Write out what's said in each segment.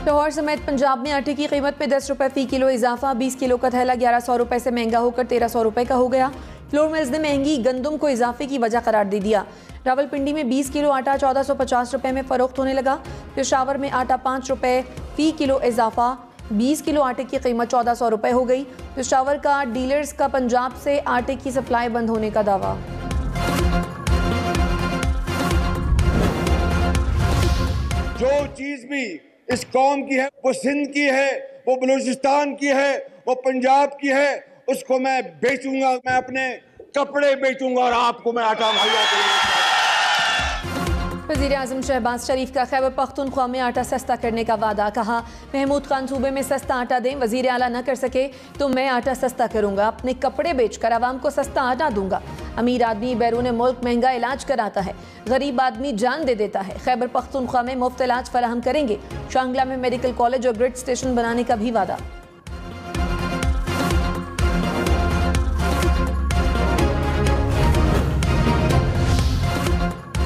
लाहौर समेत पंजाब में आटे की कीमत में 10 रुपये फ़ी किलो इजाफा। 20 किलो का थैला 1100 रुपये से महंगा होकर 1300 रुपये का हो गया। फ्लोर मिल्स ने महंगी गंदम को इजाफे की वजह करार दे दिया। रावलपिंडी में 20 किलो आटा 1450 रुपये में फ़रोख्त होने लगा। पेशावर में आटा 5 रुपये फ़ी किलो इजाफा। 20 किलो आटे की कीमत 1400 रुपये हो गई। पेशावर का डीलर्स का पंजाब से आटे की सप्लाई बंद होने का दावा। जो चीज भी इस कौम की है, वो सिंध की है, वो बलूचिस्तान की है, वो पंजाब की है, उसको मैं बेचूंगा। मैं अपने कपड़े बेचूंगा और आपको मैं आटा मुहैया करूंगा। वज़ीर आज़म शहबाज शरीफ का खैबर पख्तूनख्वा में आटा सस्ता करने का वादा। कहा, महमूद खान सूबे में सस्ता आटा दें, वज़ीर आला न कर सके तो मैं आटा सस्ता करूंगा। अपने कपड़े बेचकर आवाम को सस्ता आटा दूंगा। अमीर आदमी बैरून मुल्क महंगा इलाज कराता है, गरीब आदमी जान दे देता है। खैबर पख्तूनख्वा में मुफ्त इलाज फराहम करेंगे। शांगला में मेडिकल कॉलेज और ग्रिड स्टेशन बनाने का भी वादा।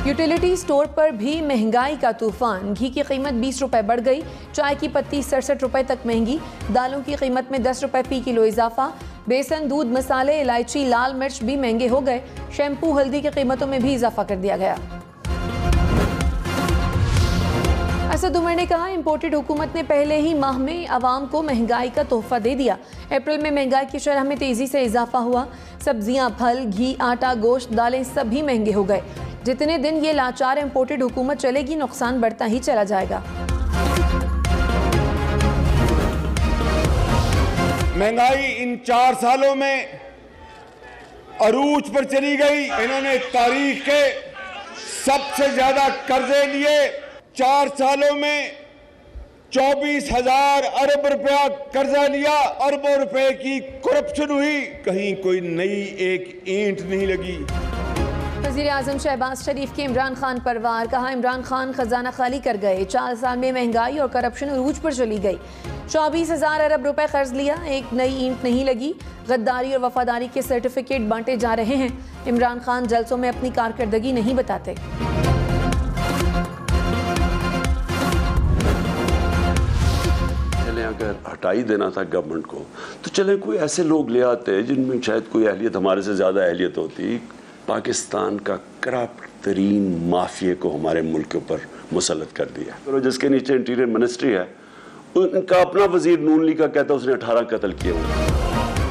यूटिलिटी स्टोर पर भी महंगाई का तूफान। घी की कीमत 20 रुपये बढ़ गई। चाय की पत्ती 67 रुपये तक महंगी। दालों की कीमत में 10 रुपये फ़ी किलो इजाफा। बेसन, दूध, मसाले, इलायची, लाल मिर्च भी महंगे हो गए। शैम्पू, हल्दी की कीमतों में भी इजाफा कर दिया गया। असद उमर ने कहा, इम्पोर्टेड हुकूमत ने पहले ही माह में आवाम को महंगाई का तोहफा दे दिया। अप्रैल में महंगाई की शरह में तेजी से इजाफा हुआ। सब्जियां, फल, घी, आटा, गोश्त, दालें सभी महंगे हो गए। जितने दिन ये लाचार इम्पोर्टेड हुकूमत चलेगी, नुकसान बढ़ता ही चला जाएगा। महंगाई इन 4 सालों में अरूज पर चली गई। इन्होंने तारीख के सबसे ज्यादा कर्जे लिए। 4 सालों में 24,000 अरब रुपया कर्जा लिया। अरबों रुपए की करप्शन हुई। कहीं कोई नई एक ईंट नहीं लगी। वज़ीर आज़म शहबाज शरीफ के इमरान खान पर वार। कहा, इमरान खान खजाना खाली कर गए। 4 साल में महंगाई और करप्शन अरूज पर चली गई। 24,000 अरब रुपए कर्ज लिया, एक नई ईंट नहीं लगी। गद्दारी और वफादारी के सर्टिफिकेट बांटे जा रहे हैं। इमरान खान जलसों में अपनी कारकर्दगी नहीं बताते। अगर हटा ही देना था गवर्नमेंट को, तो चले कोई ऐसे लोग ले आते जिनमें शायद कोई अहलियत हमारे से ज़्यादा अहलियत होती। पाकिस्तान का करप्ट तरीन माफिया को हमारे मुल्क के ऊपर मुसल्लत कर दिया। तो जिसके नीचे इंटीरियर मिनिस्ट्री है, उनका अपना वजीर नून लीग का कहता है उसने 18 कत्ल किए हुए।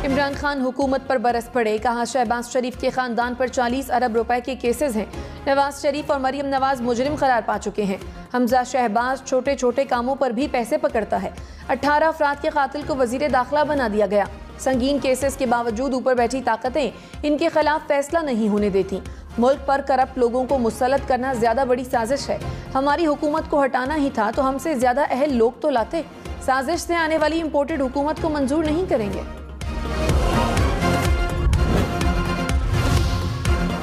इमरान खान हुकूमत पर बरस पड़े। कहा, शहबाज शरीफ के खानदान पर 40 अरब रुपए के केसेस हैं। नवाज शरीफ और मरियम नवाज मुजरिम करार पा चुके हैं। हमजा शहबाज छोटे छोटे कामों पर भी पैसे पकड़ता है। 18 अफराद के कातिल को वजीर दाखिला बना दिया गया। संगीन केसेस के बावजूद ऊपर बैठी ताकतें इनके खिलाफ फैसला नहीं होने देती। मुल्क पर करप्ट लोगों को मुसल्लत करना ज्यादा बड़ी साजिश है। हमारी हुकूमत को हटाना ही था तो हमसे ज्यादा अहल लोग तो लाते। साजिश से आने वाली इम्पोर्टेड हुकूमत को मंजूर नहीं करेंगे।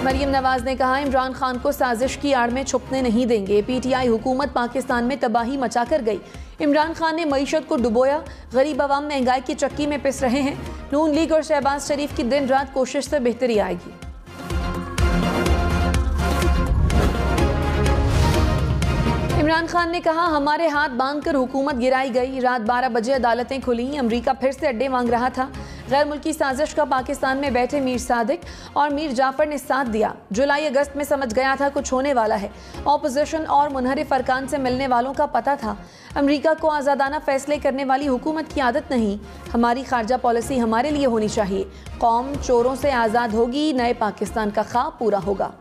मरियम नवाज ने कहा, इमरान खान को साजिश की आड़ में छुपने नहीं देंगे। PTI हुकूमत पाकिस्तान में तबाही मचा कर गई। इमरान खान ने मईशत को डुबोया। गरीब आवाम महंगाई की चक्की में पिस रहे हैं। नून लीग और शहबाज शरीफ की दिन रात कोशिश से बेहतरी आएगी। इमरान खान ने कहा, हमारे हाथ बांधकर हुकूमत गिराई गई। रात 12 बजे अदालतें खुली। अमरीका फिर से अड्डे मांग रहा था। गैर मुल्की साजिश का पाकिस्तान में बैठे मीर सादिक और मीर जाफर ने साथ दिया। जुलाई अगस्त में समझ गया था कुछ होने वाला है। ऑपोजिशन और मुनहरिफ अरकान से मिलने वालों का पता था। अमरीका को आज़ादाना फैसले करने वाली हुकूमत की आदत नहीं। हमारी खारजा पॉलिसी हमारे लिए होनी चाहिए। कौम चोरों से आज़ाद होगी, नए पाकिस्तान का ख्वाब पूरा होगा।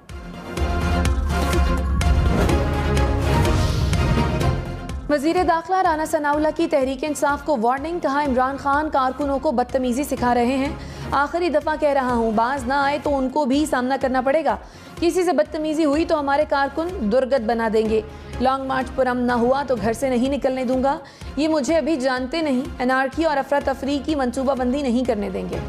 वज़ीर दाखिला राना सनाउल्लाह की तहरीक इंसाफ को वार्निंग। कहा, इमरान खान कारकुनों को बदतमीजी सिखा रहे हैं। आखिरी दफ़ा कह रहा हूँ, बाज ना आए तो उनको भी सामना करना पड़ेगा। किसी से बदतमीजी हुई तो हमारे कारकुन दुर्गत बना देंगे। लॉन्ग मार्च पुरम ना हुआ तो घर से नहीं निकलने दूंगा। ये मुझे अभी जानते नहीं। अनारकी और अफरा तफरी की मनसूबाबंदी नहीं करने देंगे।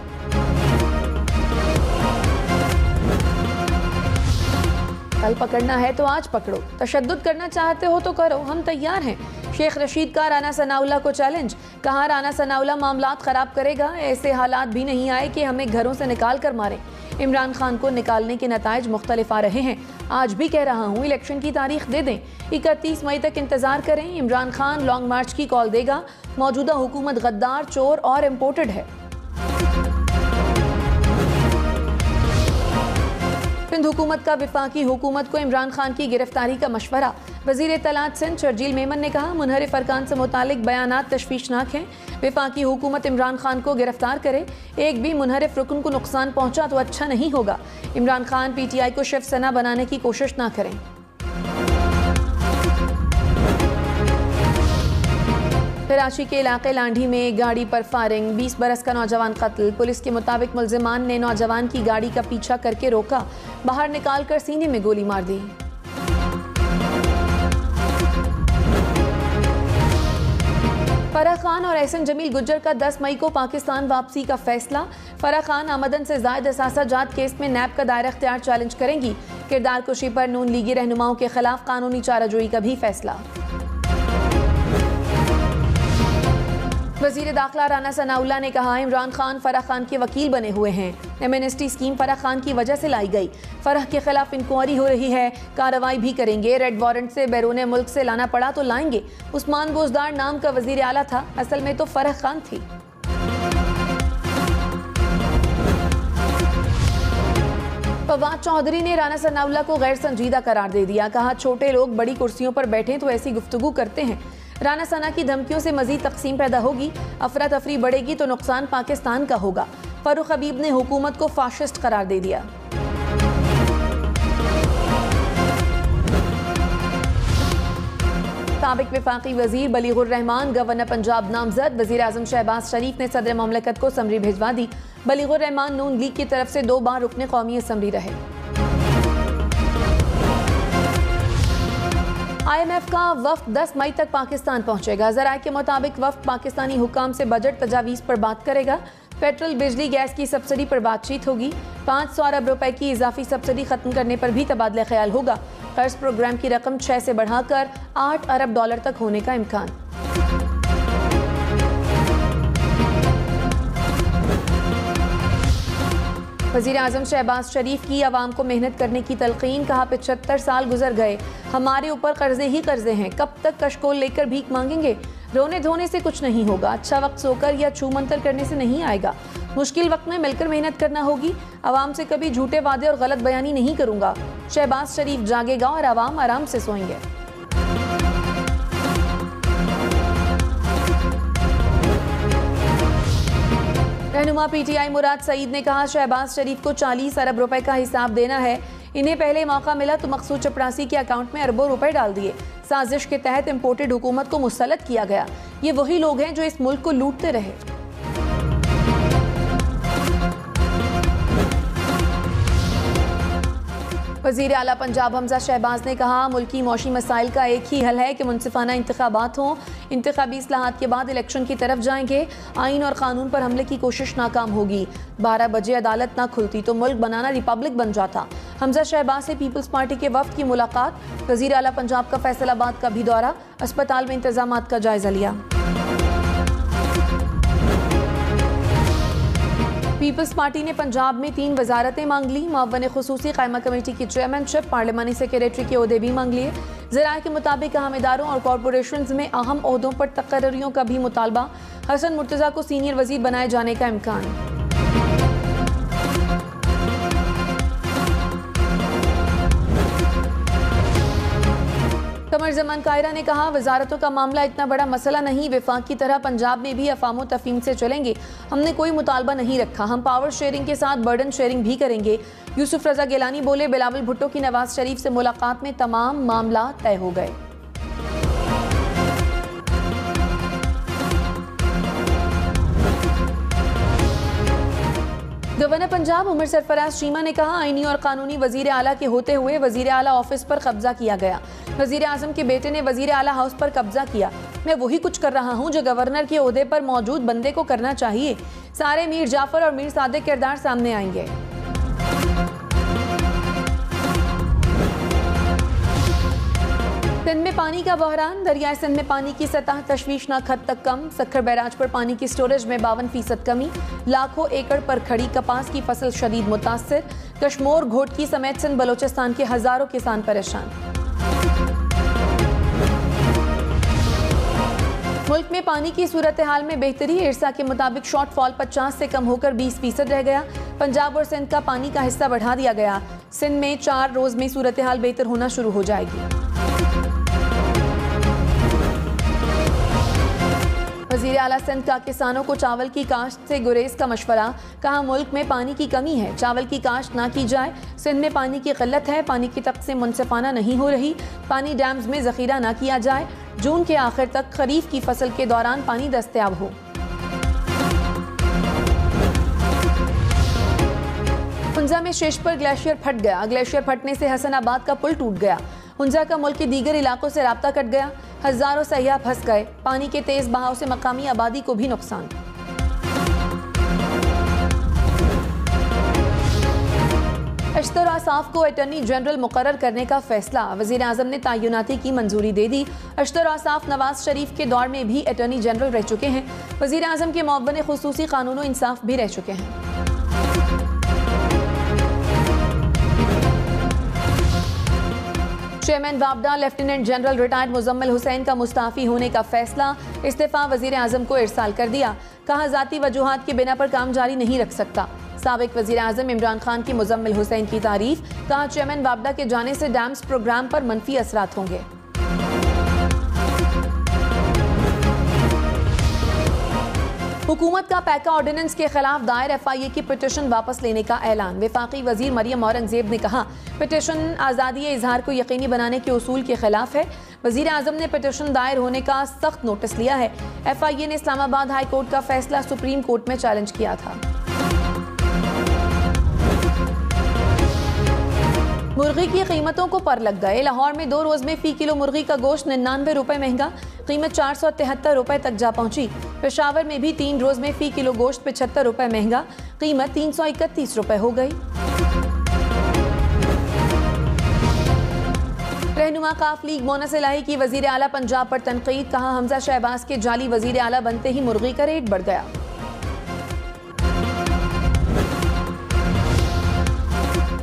कल पकड़ना है तो आज पकड़ो, तशद्दुद करना चाहते हो तो करो, हम तैयार हैं। शेख रशीद का राना सनाउल्लाह को चैलेंज, कहा राना सनाउल्लाह मामलात खराब करेगा, ऐसे हालात भी नहीं आए कि हमें घरों से निकाल कर मारें। इमरान खान को निकालने के नताइज मुख्तलिफ आ रहे हैं। आज भी कह रहा हूँ इलेक्शन की तारीख दे दें, 31 मई तक इंतजार करें। इमरान खान लॉन्ग मार्च की कॉल देगा। मौजूदा हुकूमत गद्दार, चोर और इम्पोर्टेड है। सिंध हुकूमत का वफाकी हुकूमत को इमरान खान की गिरफ्तारी का मशवरा। वजीर इत्तलात सिंध शर्जील मेमन ने कहा मुनहरिफ अरकान से मुतालिक बयानात तशवीशनाक हैं। वफाकी हुकूमत इमरान खान को गिरफ्तार करे, एक भी मुनहरिफ रुकन को नुकसान पहुंचा तो अच्छा नहीं होगा। इमरान खान PTI को शिवसेना बनाने की कोशिश ना करें। कराची के इलाके लांढी में गाड़ी पर फायरिंग, 20 बरस का नौजवान कत्ल। पुलिस के मुताबिक मुल्जिमान ने नौजवान की गाड़ी का पीछा करके रोका, बाहर निकालकर सीने में गोली मार दी। फराह खान और एहसन जमील गुज्जर का 10 मई को पाकिस्तान वापसी का फैसला। फराह खान आमदन से जायद असासा जात केस में नैब का दायरा इख्तियार चैलेंज करेंगी। किरदार कुशी पर नून लीगी रहनुमाओं के खिलाफ कानूनी चाराजोई का भी फैसला। वजीर दाखिला राना सनाउल्लाह ने कहा इमरान खान फराह खान के वकील बने हुए हैं। एमनेस्टी स्कीम फराह खान की वजह से लाई गई। फराह के खिलाफ इंक्वायरी हो रही है, कार्रवाई भी करेंगे। रेड वारंट से बैरून मुल्क से लाना पड़ा तो लाएंगे। उस्मान बोजदार नाम का वजीर आला था, असल में तो फराह खान थी। फवाद चौधरी ने राना सनाउल्लाह को गैर संजीदा करार दे दिया। कहा छोटे लोग बड़ी कुर्सियों पर बैठे तो ऐसी गुफ्तगू करते हैं। राना सना की धमकियों से मजीद तकसीम पैदा होगी, अफरा तफरी बढ़ेगी तो नुकसान पाकिस्तान का होगा। फारूक हबीब ने हुकूमत को फाशिस्ट करार दे दिया। साबिक वफाकी वजीर बलीगुर रहमान गवर्नर पंजाब नामजद। वजीर आजम शहबाज शरीफ ने सदर ममलकत को समरी भिजवा दी। बलीगुर रहमान नून लीग की तरफ से 2 बार रुकने कौमी असम्बली रहे। IMF का वफ्द 10 मई तक पाकिस्तान पहुंचेगा। ज़राए के मुताबिक वफ्द पाकिस्तानी हुकाम से बजट तजावीज़ पर बात करेगा। पेट्रोल, बिजली, गैस की सब्सिडी पर बातचीत होगी। 500 अरब रुपए की इजाफी सब्सिडी खत्म करने पर भी तबादला ख्याल होगा। कर्ज प्रोग्राम की रकम 6 से बढ़ाकर 8 अरब डॉलर तक होने का इम्कान। वज़ीर आज़म शहबाज शरीफ की आवाम को मेहनत करने की तलकीन। कहा 75 साल गुजर गए, हमारे ऊपर कर्जे ही कर्जे हैं, कब तक कशकोल लेकर भीख मांगेंगे। रोने धोने से कुछ नहीं होगा, अच्छा वक्त सोकर या छू मंतर करने से नहीं आएगा। मुश्किल वक्त में मिलकर मेहनत करना होगी। आवाम से कभी झूठे वादे और गलत बयानी नहीं करूंगा। शहबाज शरीफ जागेगा और आवाम आराम से सोएंगे। रहनुमा PTI मुराद सईद ने कहा शहबाज शरीफ को 40 अरब रुपए का हिसाब देना है। इन्हें पहले मौका मिला तो मकसूद चपरासी के अकाउंट में अरबों रुपए डाल दिए। साजिश के तहत इम्पोर्टेड हुकूमत को मुसल्लत किया गया। ये वही लोग हैं जो इस मुल्क को लूटते रहे। वज़ीर आला पंजाब हमजा शहबाज ने कहा मुल्की मौशी मसाइल का एक ही हल है कि मुनसिफाना इंतखाबात हों। इंतखाबी इस्लाहात के बाद इलेक्शन की तरफ जाएंगे। आइन और कानून पर हमले की कोशिश नाकाम होगी। 12 बजे अदालत ना खुलती तो मुल्क बनाना रिपब्लिक बन जाता। हमजा शहबाज से पीपल्स पार्टी के वफ्द की मुलाकात। वज़ीर आला पंजाब का फैसलाबाद का भी दौरा, अस्पताल में इंतजामात का जायजा लिया। पीपल्स पार्टी ने पंजाब में 3 वजारतें मांग ली। मुअव्वन खुसूसी कायमा कमेटी की चेयरमैनशिप, पार्लिमानी सेक्रेटरी के ओहदे भी मांग लिए। ज़राए के मुताबिक अहम इदारों और कॉरपोरेशंस में अहम ओहदों पर तकर्रियों का भी मुतालबा। हसन मुर्तज़ा को सीनियर वजीर बनाए जाने का इम्कान। कमर जमान कायरा ने कहा वजारतों का मामला इतना बड़ा मसला नहीं, वफाक की तरह पंजाब में भी अफाम तफहीम से चलेंगे। हमने कोई मुतालबा नहीं रखा, हम पावर शेयरिंग के साथ बर्डन शेयरिंग भी करेंगे। यूसुफ रजा गिलानी बोले बिलावल भुट्टो की नवाज शरीफ से मुलाकात में तमाम मामला तय हो गए। गवर्नर पंजाब उमर सरफराज चीमा ने कहा आईनी और कानूनी वजीर आला के होते हुए वजीर आला ऑफिस पर कब्जा किया गया। वजीर आजम के बेटे ने वजीर आला हाउस पर कब्जा किया। मैं वही कुछ कर रहा हूं जो गवर्नर के ओहदे पर मौजूद बंदे को करना चाहिए। सारे मीर जाफर और मीर सादिक किरदार सामने आएंगे। सिंध में पानी का बहरान, दरियाए सिंध में पानी की सतह तशवीशनाक हद तक कम। सक्खर बैराज पर पानी की स्टोरेज में 52% कमी। लाखों एकड़ पर खड़ी कपास की फसल शदीद मुतासिर। कश्मीर घोटकी समेत सिंध बलोचिस्तान के हजारों किसान परेशान। मुल्क में पानी की सूरत हाल में बेहतरी। इरसा के मुताबिक शॉर्टफॉल 50 से कम होकर 20% रह गया। पंजाब और सिंध का पानी का हिस्सा बढ़ा दिया गया। सिंध में 4 रोज में सूरत हाल बेहतर होना शुरू हो जाएगी। वज़ीर आला सिंध का किसानों को चावल की काश्त से गुरेज का मशवरा। कहा मुल्क में पानी की कमी है, चावल की काश्त ना की जाए। सिंध में पानी की किल्लत है, पानी की तक़सीम मुनसिफाना नहीं हो रही। पानी डैम्स में ज़ख़ीरा ना किया जाए। जून के आखिर तक खरीफ की फसल के दौरान पानी दस्तयाब हो। हुंजा में शेष पर ग्लेशियर फट गया। ग्लेशियर फटने से हसनाबाद का पुल टूट गया। हुंजा का मुल्क के दीगर इलाकों से राब्ता कट गया। हजारों सयाह फंस गए। पानी के तेज बहाव से मकामी आबादी को भी नुकसान। अशतर आसाफ को अटॉर्नी जनरल मुकर्रर करने का फैसला। वज़ीर आज़म ने तायुनाती की मंजूरी दे दी। अशतर आसाफ नवाज शरीफ के दौर में भी अटॉर्नी जनरल रह चुके हैं। वज़ीर आज़म के मुअव्वन खुसूसी कानून इंसाफ भी रह चुके हैं। चेयरमैन वापडा lieutenant general retired Muzammil Hussain का मुस्ताफी होने का फैसला। इस्तीफा वज़ीर आज़म को इरसाल कर दिया। कहा जाती वजूहात की बिना पर काम जारी नहीं रख सकता। साबिक वज़ीर आज़म इमरान खान की मुजम्मिल हुसैन की तारीफ। कहा चेयरमैन वापडा के जाने से डैम्स प्रोग्राम पर मनफी असरात होंगे। हुकूमत का पैका ऑर्डिनेंस के खिलाफ दायर FIA की पिटीशन वापस लेने का ऐलान। वफाकी वजीर मरियम औरंगजेब ने कहा पिटीशन आज़ादी इजहार को यकीनी बनाने के उसूल के खिलाफ है। वजीर आज़म ने पिटीशन दायर होने का सख्त नोटिस लिया है। FIA ने इस्लामाबाद हाई कोर्ट का फैसला सुप्रीम कोर्ट में चैलेंज किया था। मुर्गी की कीमतों को पर लग गए। लाहौर में 2 रोज में फी किलो मुर्गी का गोश्त 99 रुपए महंगा। कीमत 473 रुपए तक जा पहुंची। पेशावर में भी 3 रोज में फी किलो गोश्त 75 रुपए महंगा। कीमत 331 रुपए हो गई। रहनुमा काफ लीग मोनस इलाही की वजीर आला पंजाब पर तनकीद। कहा हमजा शहबाज के जाली वजीर आला बनते ही मुर्गी का रेट बढ़ गया।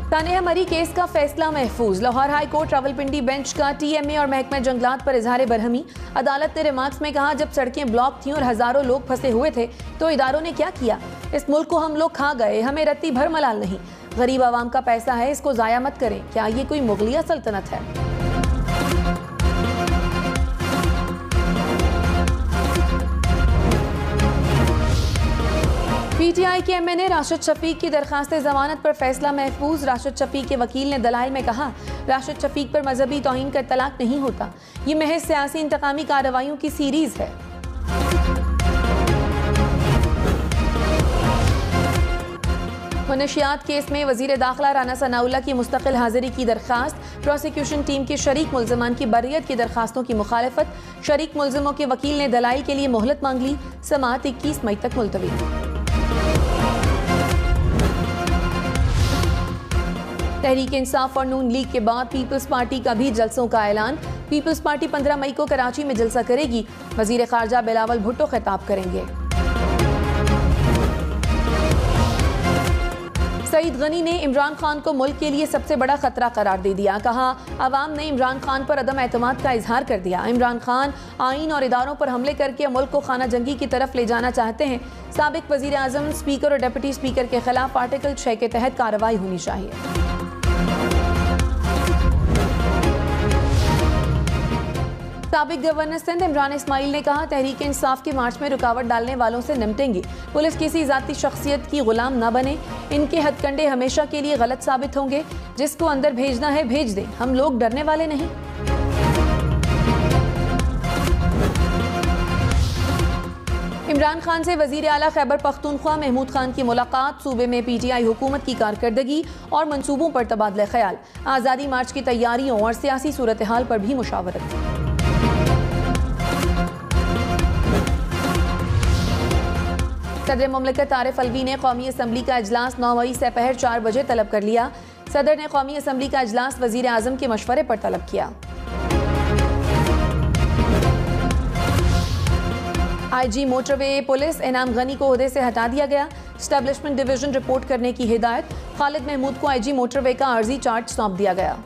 तानेहा मरी केस का फैसला महफूज। Lahore high court Rawalpindi bench का TMA और महकमा जंगलात पर इजहार बरहमी। अदालत ने रिमार्क्स में कहा जब सड़कें ब्लॉक थीं और हजारों लोग फंसे हुए थे तो इदारों ने क्या किया। इस मुल्क को हम लोग खा गए, हमें रत्ती भर मलाल नहीं। गरीब आवाम का पैसा है, इसको जाया मत करें। क्या ये कोई मुगलिया सल्तनत है? PTI के MNA राशिद शफीक की दरखास्त जमानत पर फैसला महफूज। राशिद शफीक के वकील ने दलाइल में कहा राशिद शफीक पर मजहबी तौहीन का तलाक नहीं होता, ये महज सियासी इंतकामी कार्रवाइयों की सीरीज है। मनशियात केस में वजीर दाखिला राना सनाउल्लाह की मुस्तकिल हाजिरी की दरखास्त। प्रोसिक्यूशन टीम के शरीक मुल्जिमान की बर्रियत की दरखास्तों की मुखालफत। शरीक मुल्जिमों के वकील ने दलाइल के लिए मोहलत मांग ली। समाअत 21 मई तक मुलतवी। तहरीक इंसाफ और नून लीग के बाद पीपल्स पार्टी का भी जलसों का ऐलान। पीपल्स पार्टी 15 मई को कराची में जलसा करेगी। वजीर खारजा बिलावल भुट्टो खिताब करेंगे। सईद गनी ने इमरान खान को मुल्क के लिए सबसे बड़ा खतरा करार दे दिया। कहा अवाम ने इमरान खान पर अदम एतमाद का इजहार कर दिया। इमरान खान आईन और इदारों पर हमले करके मुल्क को खाना जंगी की तरफ ले जाना चाहते हैं। साबिक वजीर आजम, स्पीकर और डिप्टी स्पीकर के खिलाफ आर्टिकल 6 के तहत कार्रवाई होनी चाहिए। साबिक गवर्नर सिंध इमरान इस्माइल ने कहा तहरीक इंसाफ के मार्च में रुकावट डालने वालों से निपटेंगे। पुलिस किसी जाती शख्सियत की गुलाम न बने। इनके हथकंडे हमेशा के लिए गलत साबित होंगे। जिसको अंदर भेजना है भेज दें, हम लोग डरने वाले नहीं। इमरान खान से वजीर आला खैबर पख्तूनख्वा महमूद खान की मुलाकात। सूबे में PTI हुकूमत की कारकर्दगी और मंसूबों पर तबादला ख्याल। आज़ादी मार्च की तैयारियों और सियासी सूरत हाल पर भी मुशावरत। सदर मुमलिकत आरिफ अलवी ने कौमी असम्बली का इजलास 9 मई से पहर 4 बजे तलब कर लिया। सदर ने कौमी असम्बली का इजलास वजीर आजम के मशवरे पर तलब किया। IG मोटरवे पुलिस इनाम गनी को ओहदे से हटा दिया गया। एस्टैब्लिशमेंट डिवीजन रिपोर्ट करने की हिदायत। खालिद महमूद को IG मोटरवे का आर्जी चार्ज सौंप दिया गया।